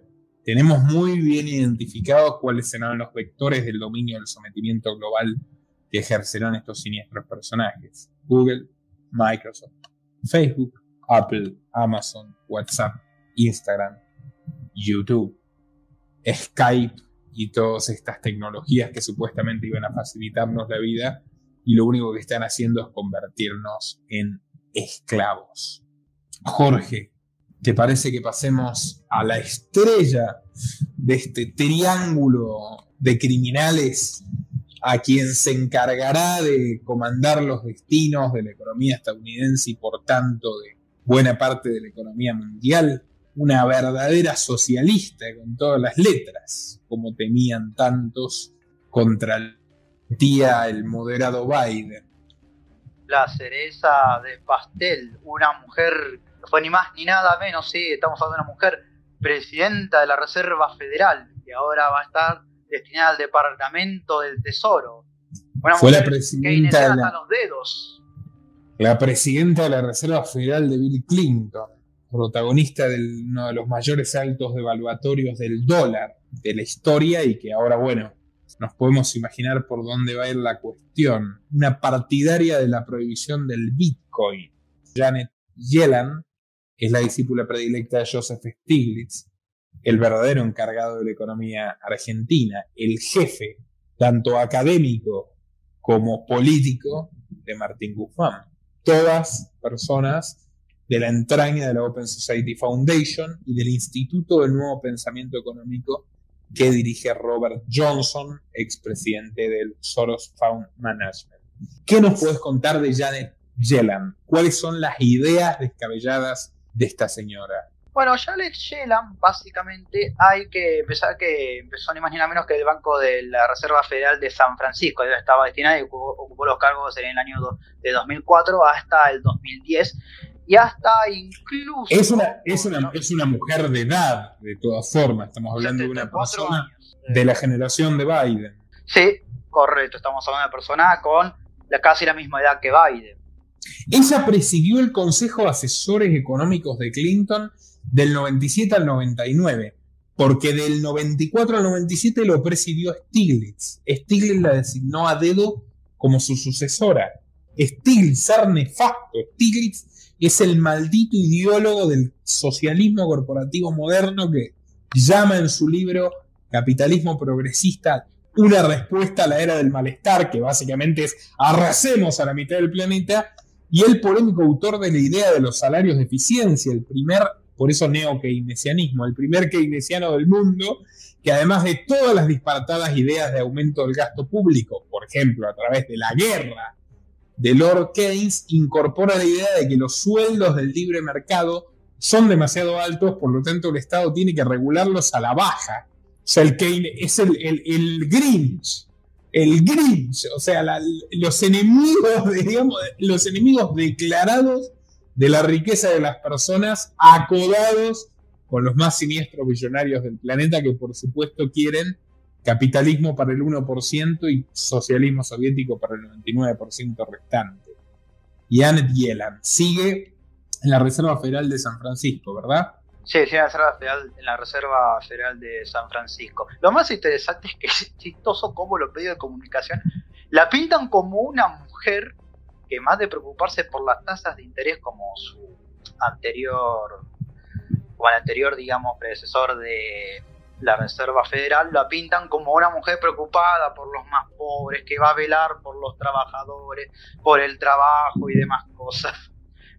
tenemos muy bien identificados cuáles serán los vectores del dominio del sometimiento global que ejercerán estos siniestros personajes: Google, Microsoft, Facebook, Apple, Amazon, WhatsApp, Instagram, YouTube, Skype y todas estas tecnologías que supuestamente iban a facilitarnos la vida, y lo único que están haciendo es convertirnos en esclavos. Jorge, ¿te parece que pasemos a la estrella de este triángulo de criminales a quien se encargará de comandar los destinos de la economía estadounidense y por tanto de buena parte de la economía mundial? Una verdadera socialista con todas las letras, como temían tantos contra el moderado Biden. La cereza del pastel, una mujer, no fue ni más ni nada menos, sí, estamos hablando de una mujer presidenta de la Reserva Federal, que ahora va a estar destinada al Departamento del Tesoro. Una Fue mujer la presidenta que inicia hasta los dedos. La presidenta de la Reserva Federal de Bill Clinton, protagonista de uno de los mayores saltos devaluatorios del dólar de la historia, y que ahora, bueno, nos podemos imaginar por dónde va a ir la cuestión. Una partidaria de la prohibición del Bitcoin. Janet Yellen es la discípula predilecta de Joseph Stiglitz, el verdadero encargado de la economía argentina, el jefe, tanto académico como político, de Martín Guzmán. Todas personas de la entraña de la Open Society Foundation y del Instituto del Nuevo Pensamiento Económico que dirige Robert Johnson, expresidente del Soros Fund Management. ¿Qué nos puedes contar de Janet Yellen? ¿Cuáles son las ideas descabelladas de esta señora? Bueno, Janet Yellen, básicamente, hay que empezar que empezó ni más ni nada menos que el Banco de la Reserva Federal de San Francisco. Ella estaba destinada y ocupó los cargos en el año de 2004 hasta el 2010. Y hasta incluso... Es una mujer de edad, de todas formas. Estamos hablando de una persona de la generación de Biden. Sí, correcto. Estamos hablando de una persona con casi la misma edad que Biden. Ella presidió el Consejo de Asesores Económicos de Clinton del 97 al 99, porque del 94 al 97 lo presidió Stiglitz. Stiglitz la designó a dedo como su sucesora. Stiglitz, ser nefasto. Stiglitz es el maldito ideólogo del socialismo corporativo moderno que llama en su libro Capitalismo Progresista una respuesta a la era del malestar, que básicamente es arrasemos a la mitad del planeta, y el polémico autor de la idea de los salarios de eficiencia, el primer, por eso neo-keynesianismo, el primer keynesiano del mundo, que además de todas las disparatadas ideas de aumento del gasto público, por ejemplo, a través de la guerra de Lord Keynes, incorpora la idea de que los sueldos del libre mercado son demasiado altos, por lo tanto el Estado tiene que regularlos a la baja. O sea, el Keynes es el Grinch. El Grinch, o sea, los enemigos, digamos, los enemigos declarados de la riqueza de las personas, acodados con los más siniestros billonarios del planeta, que por supuesto quieren capitalismo para el 1% y socialismo soviético para el 99% restante. Janet Yellen. Sigue en la Reserva Federal de San Francisco, ¿verdad? Sí, en la Reserva Federal de San Francisco. Lo más interesante es que es chistoso cómo los medios de comunicación la pintan como una mujer que, más de preocuparse por las tasas de interés como el anterior, digamos, predecesor de la Reserva Federal, la pintan como una mujer preocupada por los más pobres, que va a velar por los trabajadores, por el trabajo y demás cosas.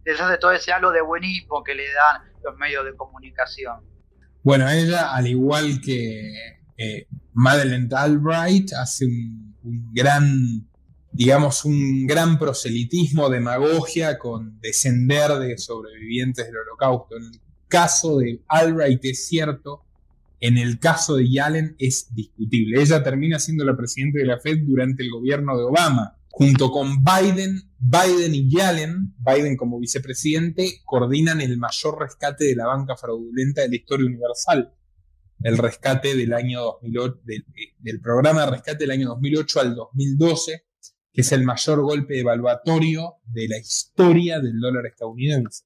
Les hace todo ese halo de buenismo que le dan los medios de comunicación. Bueno, ella, al igual que Madeleine Albright, hace un gran proselitismo, demagogia con descender de sobrevivientes del Holocausto. En el caso de Albright es cierto, en el caso de Yellen es discutible. Ella termina siendo la presidenta de la Fed durante el gobierno de Obama. Junto con Biden y Yellen, Biden como vicepresidente, coordinan el mayor rescate de la banca fraudulenta de la historia universal. El rescate del año 2008, del programa de rescate del año 2008 al 2012, que es el mayor golpe evaluatorio de la historia del dólar estadounidense,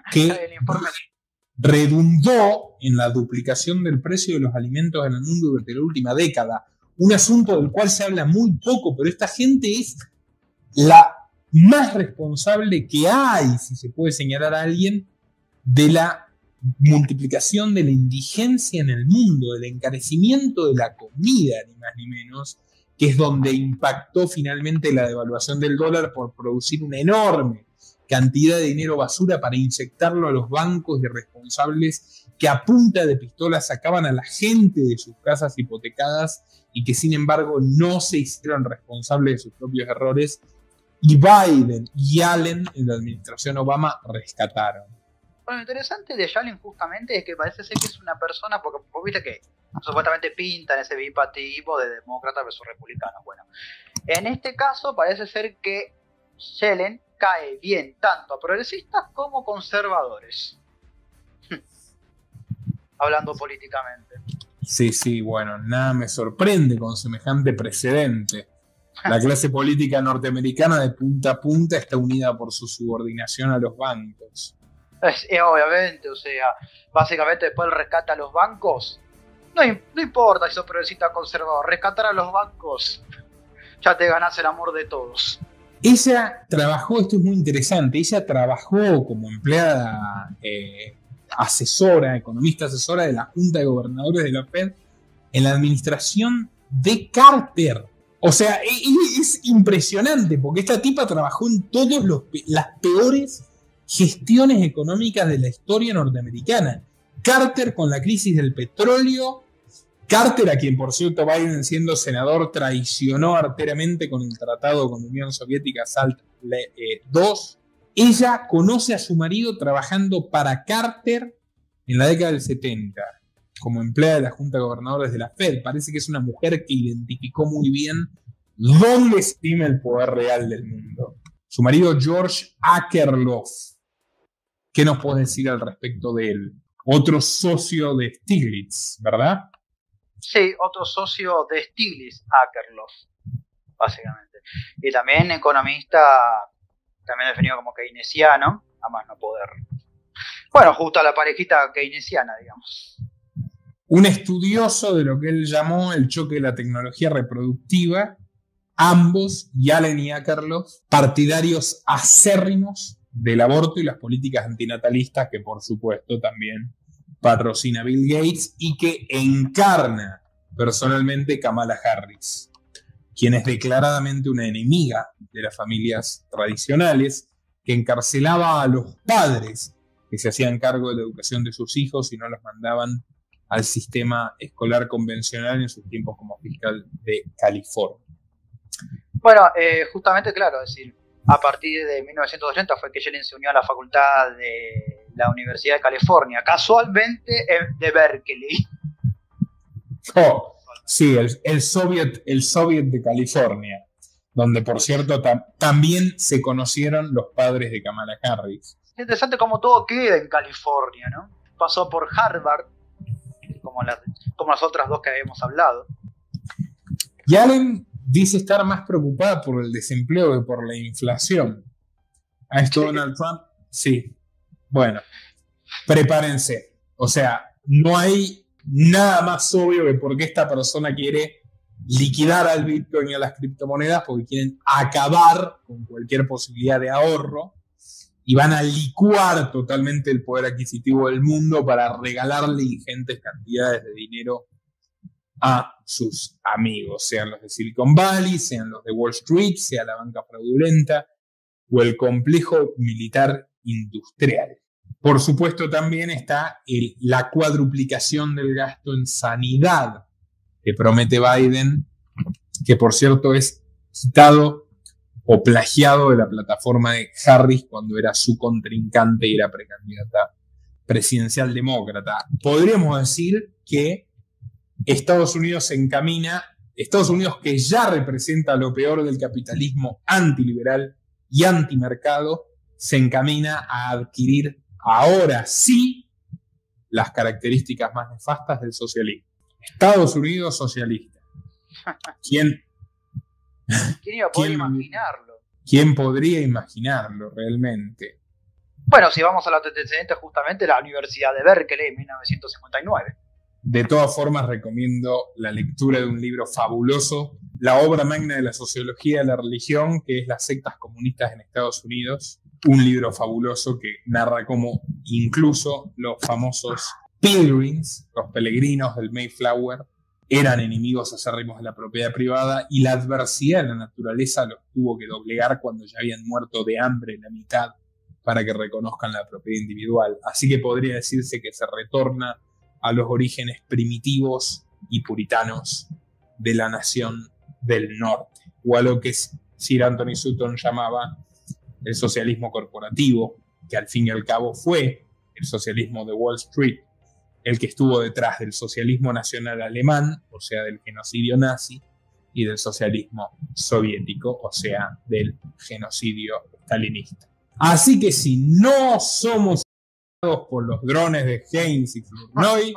que redundó en la duplicación del precio de los alimentos en el mundo durante la última década. Un asunto del cual se habla muy poco, pero esta gente es la más responsable que hay, si se puede señalar a alguien, de la multiplicación de la indigencia en el mundo, del encarecimiento de la comida, ni más ni menos, que es donde impactó finalmente la devaluación del dólar por producir una enorme cantidad de dinero basura para inyectarlo a los bancos irresponsables que a punta de pistola sacaban a la gente de sus casas hipotecadas y que sin embargo no se hicieron responsables de sus propios errores, y Biden y Allen en la administración Obama rescataron. Bueno, lo interesante de Yellen justamente es que parece ser que es una persona, porque vos viste que supuestamente pintan ese bipartidismo de demócratas versus republicanos. Bueno, en este caso parece ser que Yellen cae bien tanto a progresistas como conservadores. Hablando políticamente. Sí, bueno, nada me sorprende con semejante precedente. La clase política norteamericana de punta a punta está unida por su subordinación a los bancos. Obviamente, o sea, básicamente después del rescate a los bancos, no importa si sos progresista o conservador, rescatar a los bancos, ya te ganás el amor de todos. Ella trabajó, esto es muy interesante, ella trabajó como empleada economista asesora de la Junta de Gobernadores de la Fed en la administración de Carter. O sea, es impresionante porque esta tipa trabajó en todas las peores gestiones económicas de la historia norteamericana. Carter con la crisis del petróleo, Carter, a quien por cierto Biden siendo senador traicionó arteramente con el tratado con la Unión Soviética SALT II. Ella conoce a su marido trabajando para Carter en la década del 70 como empleada de la Junta de Gobernadores de la Fed. Parece que es una mujer que identificó muy bien dónde estima el poder real del mundo. Su marido George Akerlof. ¿Qué nos puedes decir al respecto de él? Otro socio de Stiglitz, ¿verdad? Sí, otro socio de Stiglitz, Akerlof, básicamente. Y también economista, también definido como keynesiano, a más no poder. Bueno, justo a la parejita keynesiana, digamos. Un estudioso de lo que él llamó el choque de la tecnología reproductiva, ambos, Yellen y Akerlof, partidarios acérrimos del aborto y las políticas antinatalistas que por supuesto también patrocina Bill Gates y que encarna personalmente Kamala Harris, quien es declaradamente una enemiga de las familias tradicionales, que encarcelaba a los padres que se hacían cargo de la educación de sus hijos y no los mandaban al sistema escolar convencional en sus tiempos como fiscal de California. Bueno, justamente, claro, es decir, a partir de 1980 fue que Yellen se unió a la facultad de la Universidad de California, casualmente de Berkeley. Oh, sí, el Soviet de California, donde por cierto también se conocieron los padres de Kamala Harris. Es interesante cómo todo queda en California, ¿no? Pasó por Harvard, como las otras dos que habíamos hablado. Yellen dice estar más preocupada por el desempleo que por la inflación. ¿A esto Donald Trump? Sí. Bueno, prepárense. O sea, no hay nada más obvio que porque esta persona quiere liquidar al Bitcoin y a las criptomonedas, porque quieren acabar con cualquier posibilidad de ahorro y van a licuar totalmente el poder adquisitivo del mundo para regalarle ingentes cantidades de dinero a sus amigos, sean los de Silicon Valley, sean los de Wall Street, sea la banca fraudulenta o el complejo militar industrial. Por supuesto, también está la cuadruplicación del gasto en sanidad que promete Biden, que por cierto es quitado o plagiado de la plataforma de Harris cuando era su contrincante y era precandidata presidencial demócrata. Podríamos decir que Estados Unidos se encamina, Estados Unidos que ya representa lo peor del capitalismo antiliberal y antimercado, se encamina a adquirir ahora sí las características más nefastas del socialismo. Estados Unidos socialista. ¿Quién iba a poder imaginarlo? ¿Quién podría imaginarlo realmente? Bueno, si vamos a los antecedentes, justamente la Universidad de Berkeley en 1959. De todas formas, recomiendo la lectura de un libro fabuloso, la obra magna de la sociología de la religión, que es Las sectas comunistas en Estados Unidos. Un libro fabuloso que narra cómo incluso los famosos Pilgrims, los peregrinos del Mayflower, eran enemigos acérrimos de la propiedad privada y la adversidad de la naturaleza los tuvo que doblegar cuando ya habían muerto de hambre la mitad para que reconozcan la propiedad individual. Así que podría decirse que se retorna a los orígenes primitivos y puritanos de la nación del norte, o a lo que Sir Anthony Sutton llamaba el socialismo corporativo, que al fin y al cabo fue el socialismo de Wall Street, el que estuvo detrás del socialismo nacional alemán, o sea, del genocidio nazi, y del socialismo soviético, o sea, del genocidio stalinista. Así que si no somos por los drones de Heinz y Flournoy,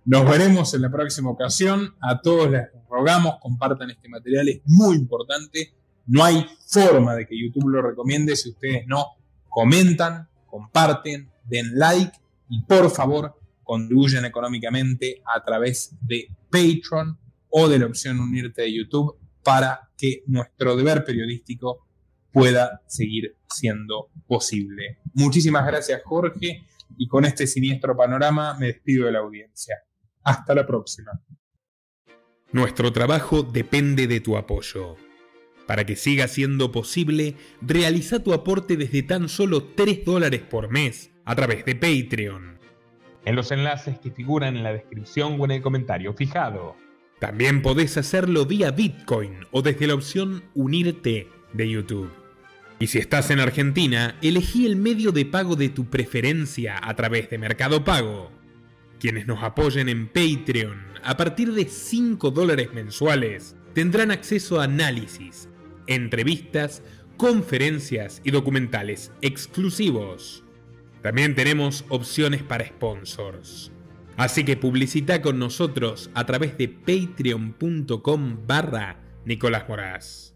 nos veremos en la próxima ocasión. A todos les rogamos, compartan este material, es muy importante. No hay forma de que YouTube lo recomiende si ustedes no comentan, comparten, den like y por favor contribuyen económicamente a través de Patreon o de la opción unirte de YouTube para que nuestro deber periodístico pueda seguir siendo posible. Muchísimas gracias, Jorge, y con este siniestro panorama me despido de la audiencia. Hasta la próxima. Nuestro trabajo depende de tu apoyo. Para que siga siendo posible, realiza tu aporte desde tan solo $3 por mes a través de Patreon, en los enlaces que figuran en la descripción o en el comentario fijado. También podés hacerlo vía Bitcoin o desde la opción Unirte de YouTube. Y si estás en Argentina, elegí el medio de pago de tu preferencia a través de Mercado Pago. Quienes nos apoyen en Patreon a partir de $5 mensuales tendrán acceso a análisis, entrevistas, conferencias y documentales exclusivos. También tenemos opciones para sponsors. Así que publicita con nosotros a través de patreon.com/Nicolás Moraz.